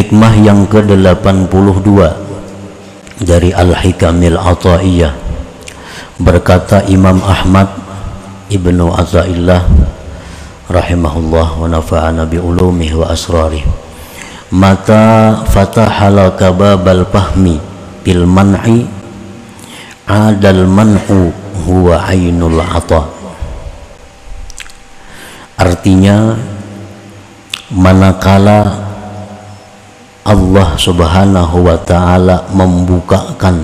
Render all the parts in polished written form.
Hikmah yang ke-82 dari Al-Hikamil Athaiyah, berkata Imam Ahmad Ibnu Athaillah rahimahullah wa nafa'ana bi ulumihi wa asrarih, mata fatahalaka babal fahmi bil man'i adal man'u huwa ainul ata. Artinya, manakala Allah subhanahu wa ta'ala membukakan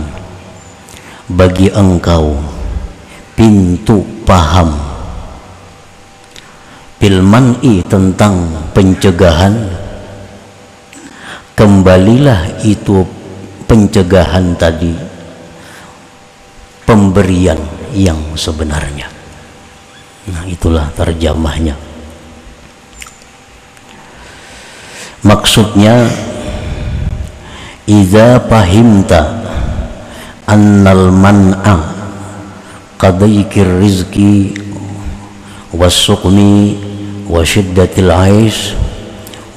bagi engkau pintu paham bil man'i tentang pencegahan, kembalilah itu pencegahan tadi pemberian yang sebenarnya. Nah, itulah terjemahnya. Maksudnya, idza fahimta annal man'a qadaikir rizki was-suqmi wa shiddatil 'aish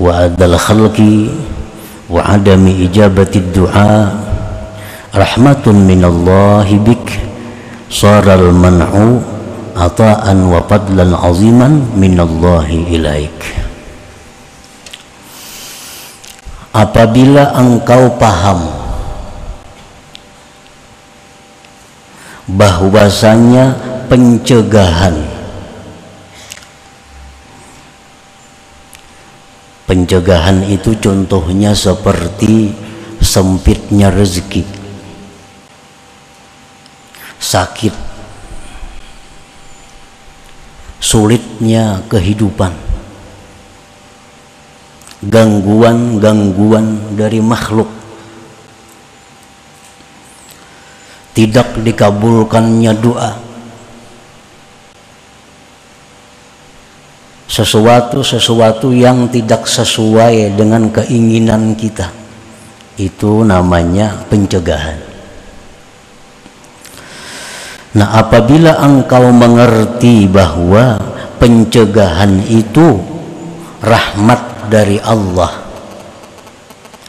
wa adal khalqi wa adami ijabati du'a rahmatun minallahi bik saral man'u ata'an wa fadlan 'aziman minallahi ilaik. Apabila engkau paham bahwasanya pencegahan itu contohnya seperti sempitnya rezeki, sakit, sulitnya kehidupan, gangguan-gangguan dari makhluk, tidak dikabulkannya doa, sesuatu yang tidak sesuai dengan keinginan kita, itu namanya pencegahan. Nah, apabila engkau mengerti bahwa pencegahan itu rahmat dari Allah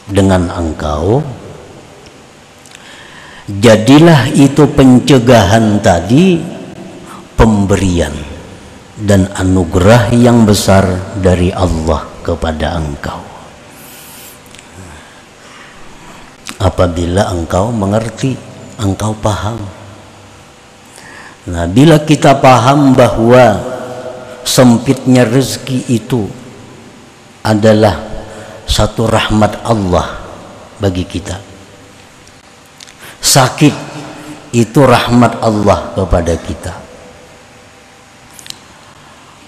dengan engkau, jadilah itu pencegahan tadi pemberian dan anugerah yang besar dari Allah kepada engkau. Apabila engkau mengerti, engkau paham. Nah, bila kita paham bahwa sempitnya rezeki itu adalah satu rahmat Allah bagi kita, sakit itu rahmat Allah kepada kita,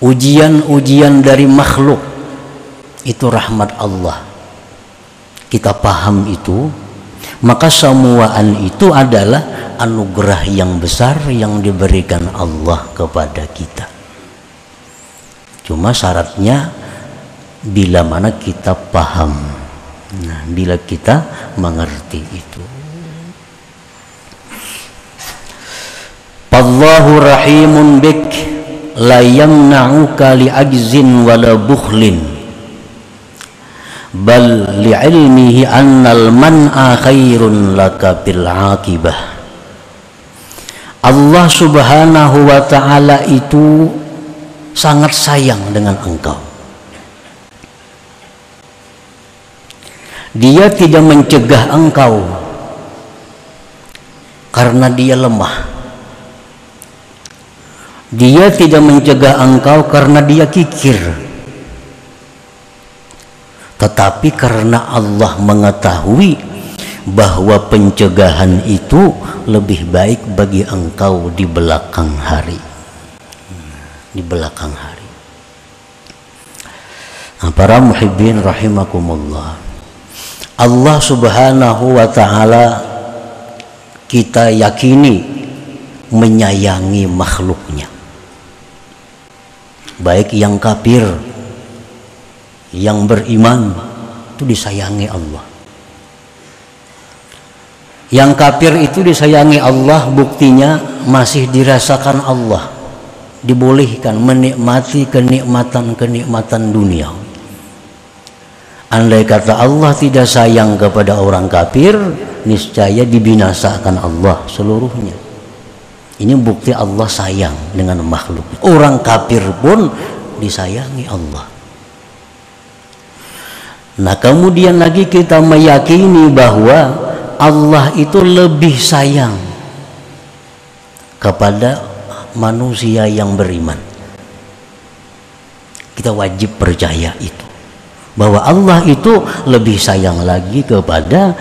ujian-ujian dari makhluk itu rahmat Allah, kita paham itu, maka semuaan itu adalah anugerah yang besar yang diberikan Allah kepada kita. Cuma syaratnya bila mana kita paham, nah, bila kita mengerti itu. Allahu rahimun bik la yamna'uka li ajzin wala bukhlin bal li ilmihi annal man'a khairun laka bil aqibah. Allah subhanahu wa ta'ala itu sangat sayang dengan engkau. Dia tidak mencegah engkau karena dia lemah. Dia tidak mencegah engkau karena dia kikir. Tetapi karena Allah mengetahui bahwa pencegahan itu lebih baik bagi engkau di belakang hari. Di belakang hari. Nah, para muhibbin rahimakumullah, Allah subhanahu wa ta'ala kita yakini menyayangi makhluknya, baik yang kafir, yang beriman, itu disayangi Allah. Yang kafir itu disayangi Allah, buktinya masih dirasakan Allah, dibolehkan menikmati kenikmatan-kenikmatan dunia. Andai kata Allah tidak sayang kepada orang kafir, niscaya dibinasakan Allah seluruhnya. Ini bukti Allah sayang dengan makhluk. Orang kafir pun disayangi Allah. Nah, kemudian lagi kita meyakini bahwa Allah itu lebih sayang kepada manusia yang beriman. Kita wajib percaya itu, bahwa Allah itu lebih sayang lagi kepada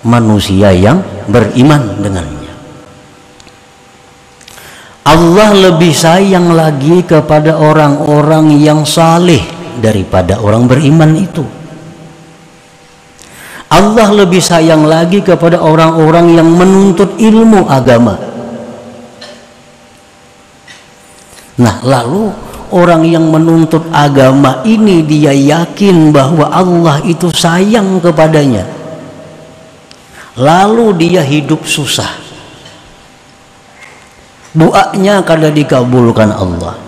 manusia yang beriman dengannya. Allah lebih sayang lagi kepada orang-orang yang saleh daripada orang beriman itu. Allah lebih sayang lagi kepada orang-orang yang menuntut ilmu agama. Nah, lalu orang yang menuntut agama ini dia yakin bahwa Allah itu sayang kepadanya. Lalu dia hidup susah. Doanya kada dikabulkan Allah.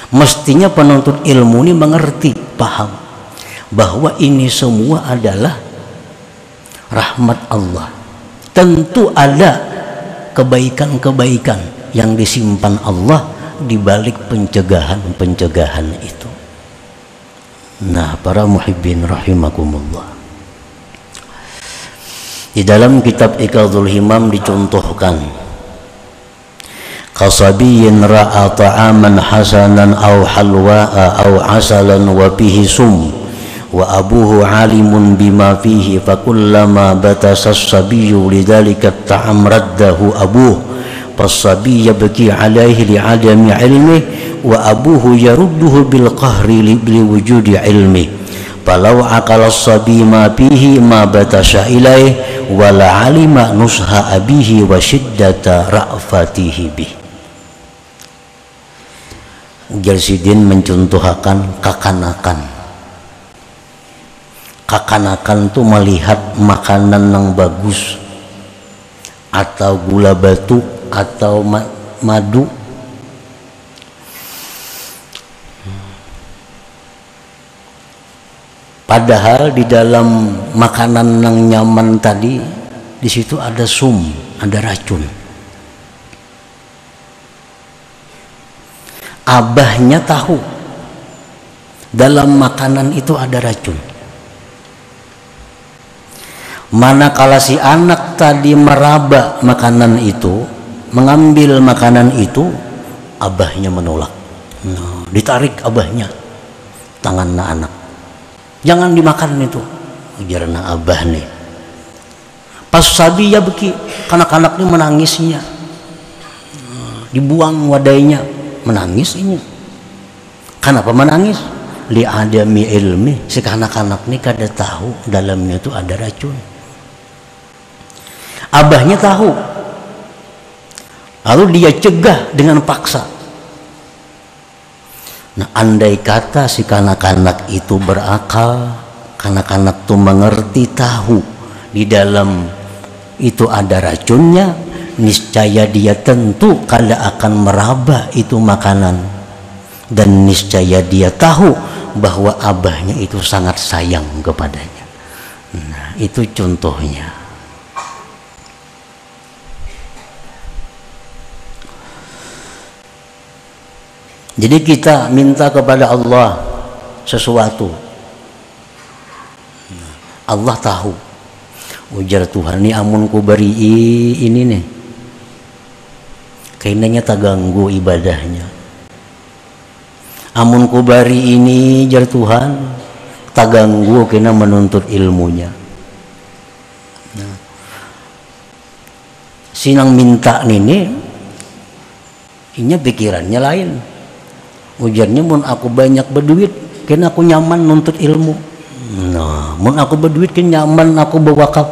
Mestinya penuntut ilmu ini mengerti, paham bahwa ini semua adalah rahmat Allah. Tentu ada kebaikan-kebaikan yang disimpan Allah di balik pencegahan-pencegahan itu. Nah, para muhibbin rahimakumullah, di dalam kitab Iqadul Himam dicontohkan, kasabiyin ra'a ta'aman hasanan aw halwa'a aw asalan wa bihi sum wa abuhu alimun bima fihi fakullama batasa as-sabiyyu lidzalika at-ta'am raddahu abuhu fas-sabiyyu yabki alaihi li'adami ilmi wa abuhu yarudduhu bil qahri li wujudi ilmi falau aqala as-sabi ma fihi ma batasa ilaihi wa la alima nusha abihi wa shiddata ra'fatihi bih. Jalsidin mencontohkan kakanakan tuh melihat makanan yang bagus atau gula batu atau madu, padahal di dalam makanan yang nyaman tadi di situ ada sum, ada racun. Abahnya tahu dalam makanan itu ada racun. Manakala si anak tadi meraba makanan itu, mengambil makanan itu, abahnya menolak. Nah, ditarik abahnya, tanganna anak, jangan dimakan itu, ujarna abah nih. Pas sabi ya beki, kanak-kanak ini menangisnya, dibuang wadainya, menangis ini. Kenapa menangis? Li adami ilmi, si kanak-kanak ini kada tahu dalamnya itu ada racun. Abahnya tahu, lalu dia cegah dengan paksa. Nah, andai kata si kanak-kanak itu berakal, kanak-kanak itu mengerti, tahu di dalam itu ada racunnya, niscaya dia tentu kada akan meraba itu makanan, dan niscaya dia tahu bahwa abahnya itu sangat sayang kepadanya. Nah, itu contohnya. Jadi kita minta kepada Allah sesuatu, Allah tahu. Ujar Tuhan, ini amun ku beri ini nih, kayaknya tak ganggu ibadahnya. Amun ku beri ini, jar Tuhan, tak ganggu kena menuntut ilmunya. Nah, sinang minta ini, inya pikirannya lain. Ujarnya, mun aku banyak berduit, kena aku nyaman nuntut ilmu. Nah, mun aku berduit kan nyaman aku berwakaf.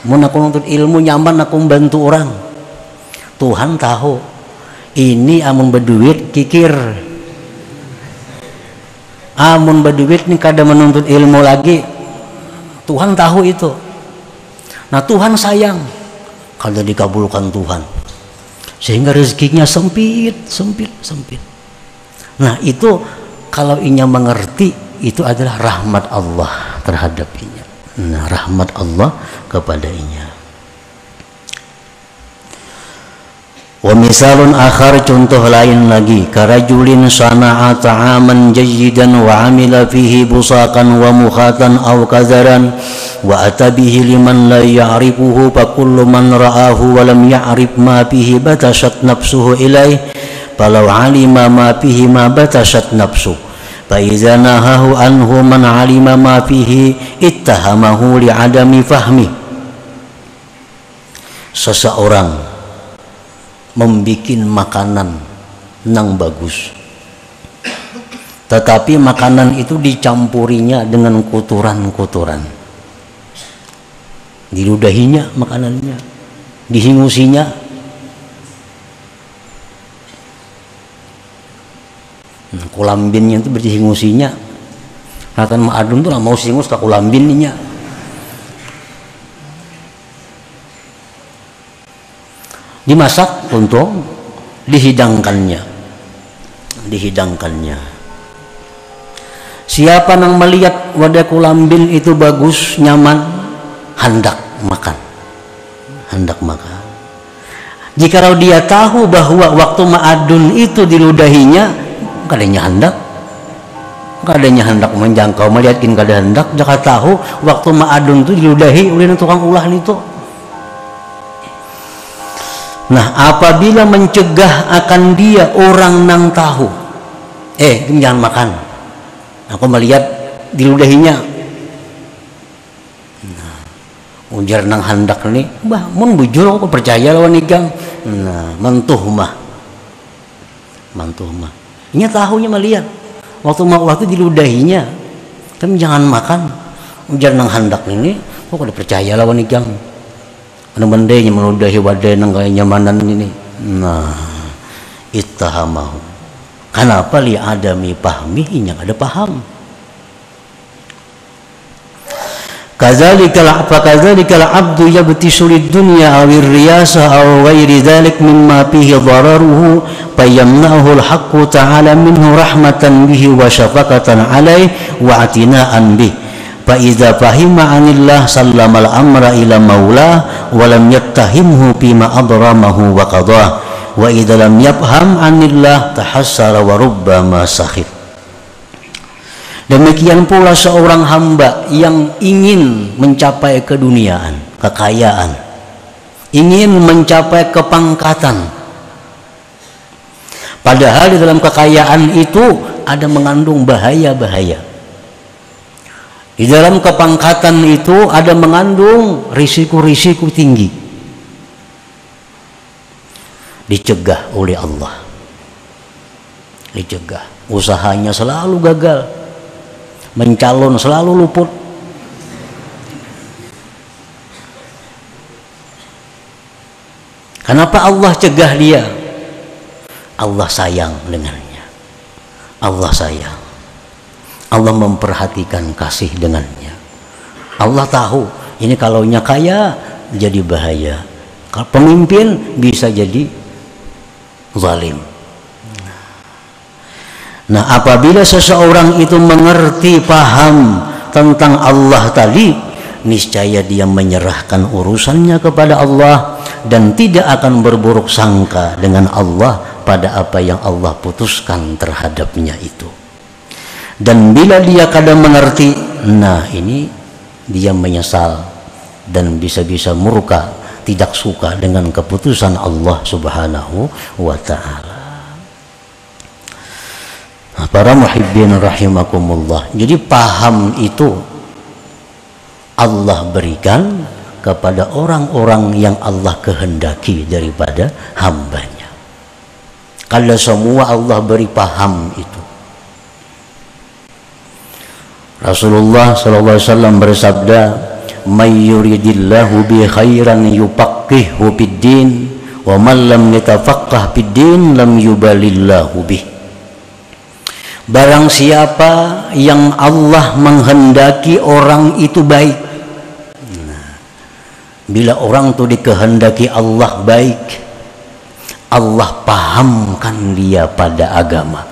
Mun aku nuntut ilmu nyaman aku membantu orang. Tuhan tahu ini amun berduit kikir, amun berduit nih kada menuntut ilmu lagi. Tuhan tahu itu. Nah, Tuhan sayang kada dikabulkan Tuhan, sehingga rezekinya sempit. Nah, itu kalau inya mengerti itu adalah rahmat Allah terhadapnya. Nah, rahmat Allah kepadanya. Wa misalun akhar, contoh lain lagi, karajulin sana'a ta'aman jayyidan wa amila fihi busaqan wa mukhatan aw kazaran wa atabihi liman la ya'rifuhu fa kullu man ra'ahu wa lam ya'rif ma fihi batashat nafsuhu ilaih falau alima ma fihi ma batashat nafsuhu fa idza nahahu anhu man alima ma fihi ittahamahu li adami fahmi. Seseorang membikin makanan nang bagus, tetapi makanan itu dicampurinya dengan kotoran-kotoran, diludahinya makanannya, dihingusinya, kulambinnya itu berdihingusinya. Katakan Ma'adun tuh lah mau singus ke kulambinnya. Dimasak untuk dihidangkannya. Siapa yang melihat wadah kulambin itu bagus, nyaman, hendak makan. Jika dia tahu bahwa waktu Ma'adun itu diludahinya, kadanya hendak menjangkau, melihatkin kada hendak, jika tahu waktu Ma'adun itu diludahi oleh tukang ulah itu. Nah, apabila mencegah akan dia orang nang tahu, jangan makan, aku melihat diludahinya. Nah, ujar nang hendak nih, bah, mun bujur aku percaya lawan igang. Nah, mantuh mah. Ini tahunya melihat waktu diludahinya, tapi jangan makan. Ujar nang hendak ini, kok udah percaya lawan igang. Bendanya meludahi wadah nang kaya nyamanan ini. Nah, ittahamahu. Kenapa li adami pahmihi, ada paham. Kadzalikal abdu yabtisu lid dunya awir riyasa aw ghairi dzalik mimma fihi dararuhu fayamnahu al-haqqu ta'ala minhu rahmatan bihi wa syafaqatan alaihi wa atinaan bihi. Fa'idha fahima anillah sallamal amra ila maulah walam yattahimhu bima adramahu wa qadah wa idha lam yafham anillah tahassara wa rubbama sakhib. Demikian pula seorang hamba yang ingin mencapai keduniaan, kekayaan, ingin mencapai kepangkatan, padahal di dalam kekayaan itu ada mengandung bahaya-bahaya. Di dalam kepangkatan itu ada mengandung risiko-risiko tinggi. Dicegah oleh Allah. Usahanya selalu gagal. Mencalon selalu luput. Kenapa Allah cegah dia? Allah sayang dengannya. Allah memperhatikan kasih dengannya. Allah tahu ini kalaunya kaya jadi bahaya, kalau pemimpin bisa jadi zalim. Nah, apabila seseorang itu mengerti, paham tentang Allah tadi, niscaya dia menyerahkan urusannya kepada Allah dan tidak akan berburuk sangka dengan Allah pada apa yang Allah putuskan terhadapnya itu. Dan bila dia kadang mengerti, nah ini dia menyesal dan bisa-bisa murka, tidak suka dengan keputusan Allah Subhanahu wa ta'ala. Nah, para muhibbin rahimakumullah, jadi paham itu Allah berikan kepada orang-orang yang Allah kehendaki daripada hambanya. Kalau semua Allah beri paham itu. Rasulullah SAW bersabda, "May yuridillahu bi khairan yufaqqihhu fid-din, wa man lam yatafaqqah fid-din lam yubalillahu bih." Barang siapa yang Allah menghendaki orang itu baik. Nah, bila orang itu dikehendaki Allah baik, Allah pahamkan dia pada agama.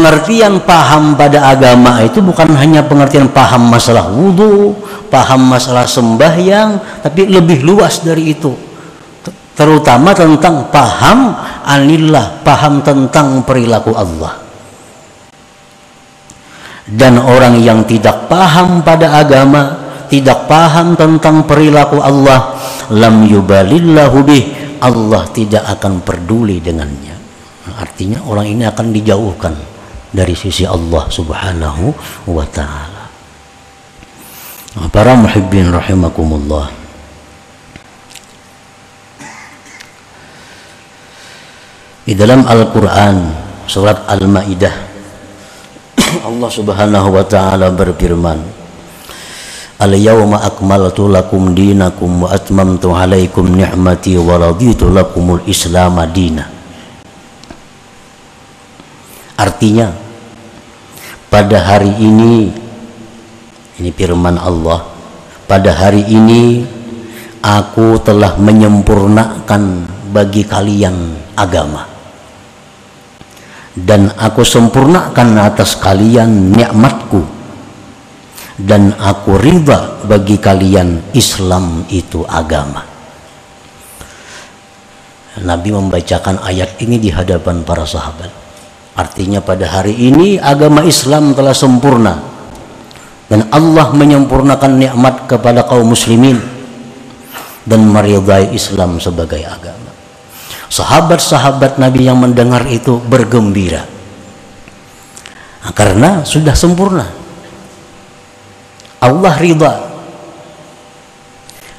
pengertian paham pada agama itu bukan hanya pengertian paham masalah wudhu, paham masalah sembahyang, tapi lebih luas dari itu, terutama tentang paham anillah, paham tentang perilaku Allah. Dan orang yang tidak paham pada agama, tidak paham tentang perilaku Allah, lam yubalillahu bih, Allah tidak akan peduli dengannya. Artinya orang ini akan dijauhkan dari sisi Allah subhanahu wa ta'ala. Para muhibbin rahimakumullah, di dalam Al-Quran surat Al-Ma'idah Allah subhanahu wa ta'ala berfirman, Al-yawma akmaltu lakum dinakum wa atmamtu alaikum ni'mati wa raditu lakumul islam dina. Artinya pada hari ini firman Allah, pada hari ini aku telah menyempurnakan bagi kalian agama, dan aku sempurnakan atas kalian nikmatku, dan aku ridha bagi kalian Islam itu agama. Nabi membacakan ayat ini di hadapan para sahabat. Artinya pada hari ini agama Islam telah sempurna, dan Allah menyempurnakan nikmat kepada kaum muslimin dan meridai Islam sebagai agama. Sahabat-sahabat Nabi yang mendengar itu bergembira karena sudah sempurna. Allah ridha.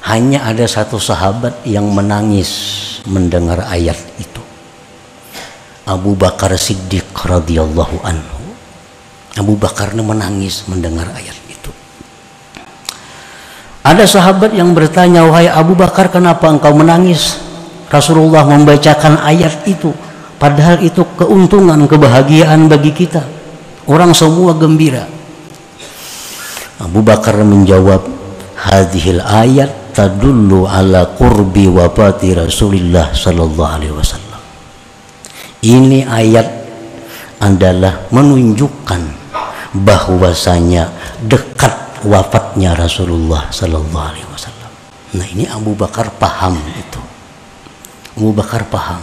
Hanya ada satu sahabat yang menangis mendengar ayat itu, Abu Bakar Siddiq radhiyallahu anhu. Abu Bakar menangis mendengar ayat itu. Ada sahabat yang bertanya, wahai Abu Bakar, kenapa engkau menangis? Rasulullah membacakan ayat itu, padahal itu keuntungan, kebahagiaan bagi kita. Orang semua gembira. Abu Bakar menjawab, hadhil ayat tadullu ala qurbi wafati Rasulillah sallallahu alaihi wasallam. Ini ayat adalah menunjukkan bahwasanya dekat wafatnya Rasulullah sallallahu alaihi wasallam. Nah, ini Abu Bakar paham itu. Abu Bakar paham.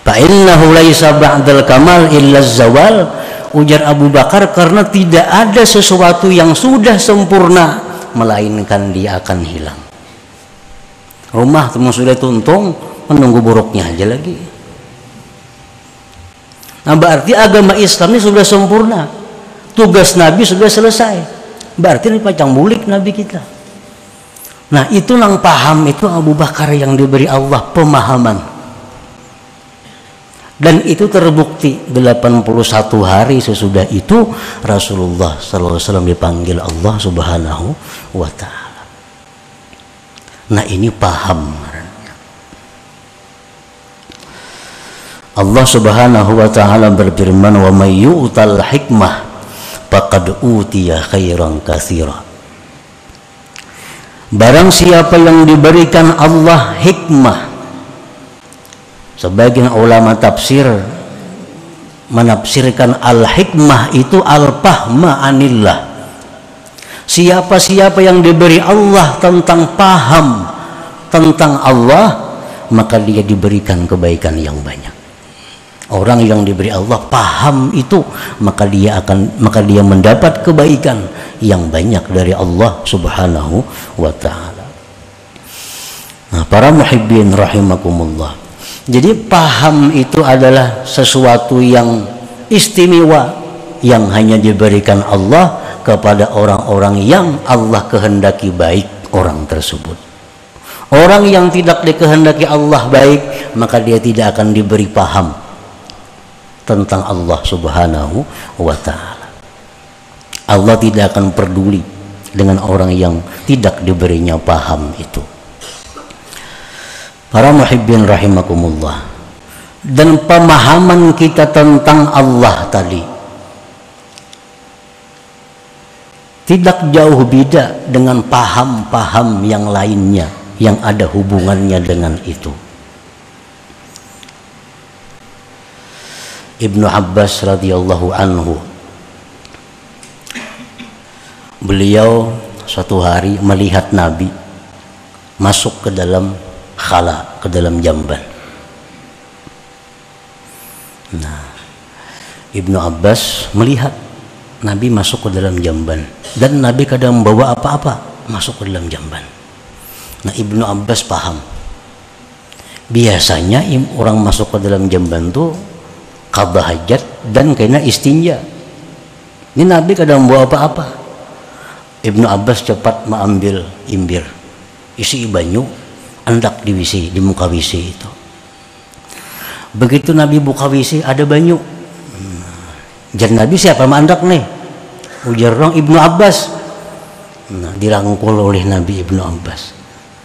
Fa innahu laisa ba'dal kamal illa zawal, ujar Abu Bakar, karena tidak ada sesuatu yang sudah sempurna melainkan dia akan hilang. Rumah teman sudah tuntung, menunggu buruknya aja lagi. Nah, berarti agama Islam ini sudah sempurna, tugas Nabi sudah selesai, berarti ini pacang bulik Nabi kita. Nah, itu yang paham itu Abu Bakar yang diberi Allah pemahaman, dan itu terbukti 81 hari sesudah itu Rasulullah SAW dipanggil Allah subhanahu wa ta'ala. Nah, ini paham. Allah subhanahu wa ta'ala berfirman, wa may yu'tal hikmah faqad utiya khairan katsira. Barang siapa yang diberikan Allah hikmah, sebagian ulama tafsir menafsirkan al-hikmah itu al-fahma anillah. Siapa-siapa yang diberi Allah tentang paham tentang Allah, maka dia diberikan kebaikan yang banyak. Orang yang diberi Allah paham itu, maka dia mendapat kebaikan yang banyak dari Allah subhanahu wa ta'ala. Nah, para muhibbin rahimakumullah, jadi paham itu adalah sesuatu yang istimewa yang hanya diberikan Allah kepada orang-orang yang Allah kehendaki baik orang tersebut. Orang yang tidak dikehendaki Allah baik, maka dia tidak akan diberi paham tentang Allah subhanahu wa ta'ala. Allah tidak akan peduli dengan orang yang tidak diberinya paham itu. Para muhibbin rahimakumullah, dan pemahaman kita tentang Allah tadi tidak jauh beda dengan paham-paham yang lainnya yang ada hubungannya dengan itu. Ibnu Abbas radhiyallahu anhu. Beliau suatu hari melihat Nabi masuk ke dalam khala, ke dalam jamban. Nah, Ibnu Abbas melihat Nabi masuk ke dalam jamban, dan Nabi kadang membawa apa-apa masuk ke dalam jamban. Nah, Ibnu Abbas paham. Biasanya orang masuk ke dalam jamban tuh qada hajat dan kena istinja. Ini Nabi kadang membawa apa-apa. Ibnu Abbas cepat mengambil imbir, isi banyu, hendak diwisi di muka WC itu. Begitu Nabi buka WC ada banyu. Jan Nabi siapa mandak nih? Ujar orang Ibnu Abbas. Nah, dirangkul oleh Nabi Ibnu Abbas.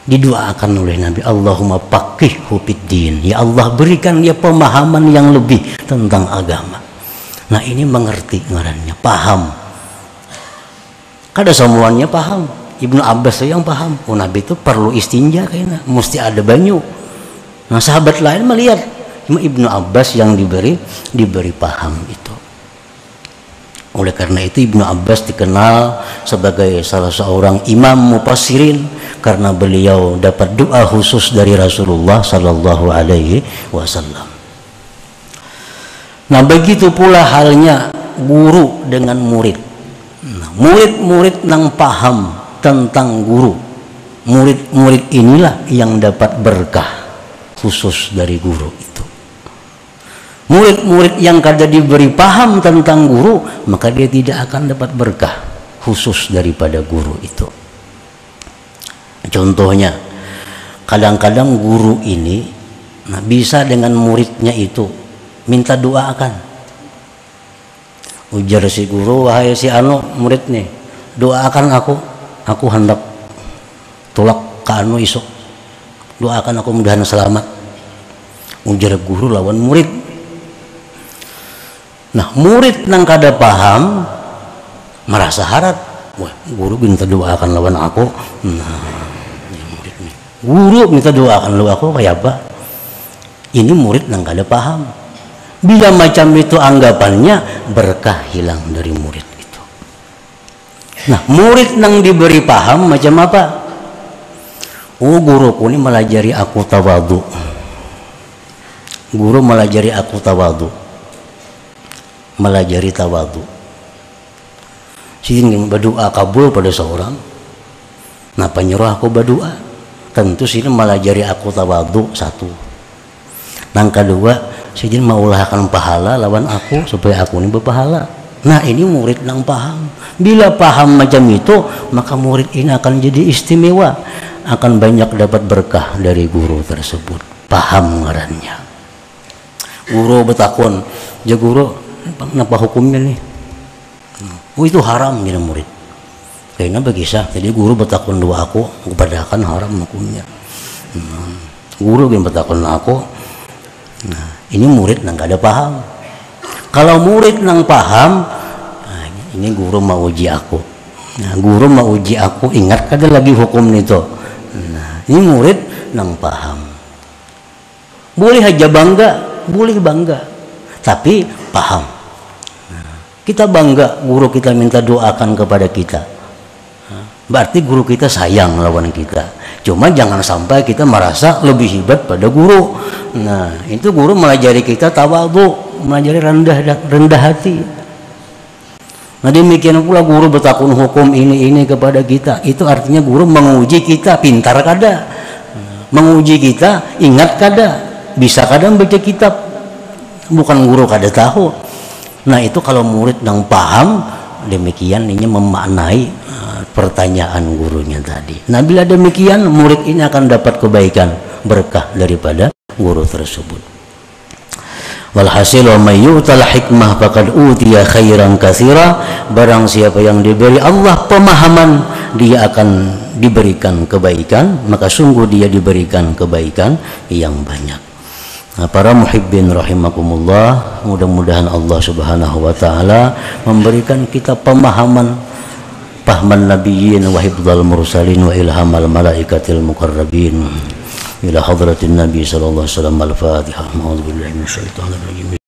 Didoakan oleh Nabi, Allahumma faqihhu fiddin. Ya Allah, berikan dia pemahaman yang lebih tentang agama. Nah, ini mengerti ngarannya, paham. Kada semuanya paham. Ibnu Abbas yang paham. Oh, Nabi itu perlu istinja kayaknya, mesti ada banyu. Nah, sahabat lain melihat, cuma Ibnu Abbas yang diberi paham itu. Oleh karena itu Ibnu Abbas dikenal sebagai salah seorang imam mufassirin karena beliau dapat doa khusus dari Rasulullah sallallahu alaihi wasallam. Nah, begitu pula halnya guru dengan murid. Nah, murid-murid yang paham tentang guru, murid-murid inilah yang dapat berkah khusus dari guru itu. Murid-murid yang kada diberi paham tentang guru, maka dia tidak akan dapat berkah khusus daripada guru itu. Contohnya, kadang-kadang guru ini bisa dengan muridnya itu minta doakan. Ujar si guru, wahai si anu murid nih, doakan aku hendak tolak ke anu isuk, doakan aku mudahan selamat. Ujar guru lawan murid. Nah, murid nang kada paham merasa harap, wah guru minta doakan lawan aku. Nah, murid nih, guru minta doakan lawan aku kayak apa? Ini murid nang kada paham. Bila macam itu anggapannya, berkah hilang dari murid itu. Nah, murid nang diberi paham macam apa? Oh, guruku ini melajari aku tawadu. Guru melajari aku tawadu. Melajari tawadu. Sini berdoa kabul pada seorang. Napa nyuruh aku berdoa? Tentu sini melajari aku tawadu satu. Nang kedua, sini maulahkan pahala lawan aku supaya aku ini berpahala. Nah, ini murid nang paham. Bila paham macam itu, maka murid ini akan jadi istimewa, akan banyak dapat berkah dari guru tersebut. Paham ngarannya. Guru betakun, ya guru, kenapa hukumnya nih? Oh, itu haram ya murid. Kayaknya begisah. Jadi guru betakun dua aku kepada akan haram hukumnya. Guru yang betakun aku. Nah, ini murid nang gak ada paham. Kalau murid nang paham, nah, ini guru mau uji aku. Nah, guru mau uji aku, ingat kada lagi hukum itu. Nah, ini murid nang paham. Boleh aja bangga, boleh bangga, tapi paham. Kita bangga guru kita minta doakan kepada kita, berarti guru kita sayang lawan kita. Cuma jangan sampai kita merasa lebih hebat pada guru. Nah, itu guru melajari kita tawadhu, melajari rendah hati. Nah, demikian pula guru bertakun hukum ini kepada kita. Itu artinya guru menguji kita pintar kada, menguji kita ingat kada, bisa kada baca kitab. Bukan guru kada tahu. Nah, itu kalau murid yang paham, demikian ini memaknai pertanyaan gurunya tadi. Nah, bila demikian murid ini akan dapat kebaikan, berkah daripada guru tersebut. Walhasil wa may yu'tal hikmah faqad utiya khairan katsira. Barang siapa yang diberi Allah pemahaman, dia akan diberikan kebaikan, maka sungguh dia diberikan kebaikan yang banyak. Nah, para muhibbin rahimakumullah, mudah-mudahan Allah Subhanahu wa taala memberikan kita pemahaman nabiyyin wa hifdzal mursalin wa ilhamal malaikatil muqarrabin ila hadratin nabi sallallahu alaihi wasallam. Al-Fatihah. A'udzubillahi minasyaitonir rajim.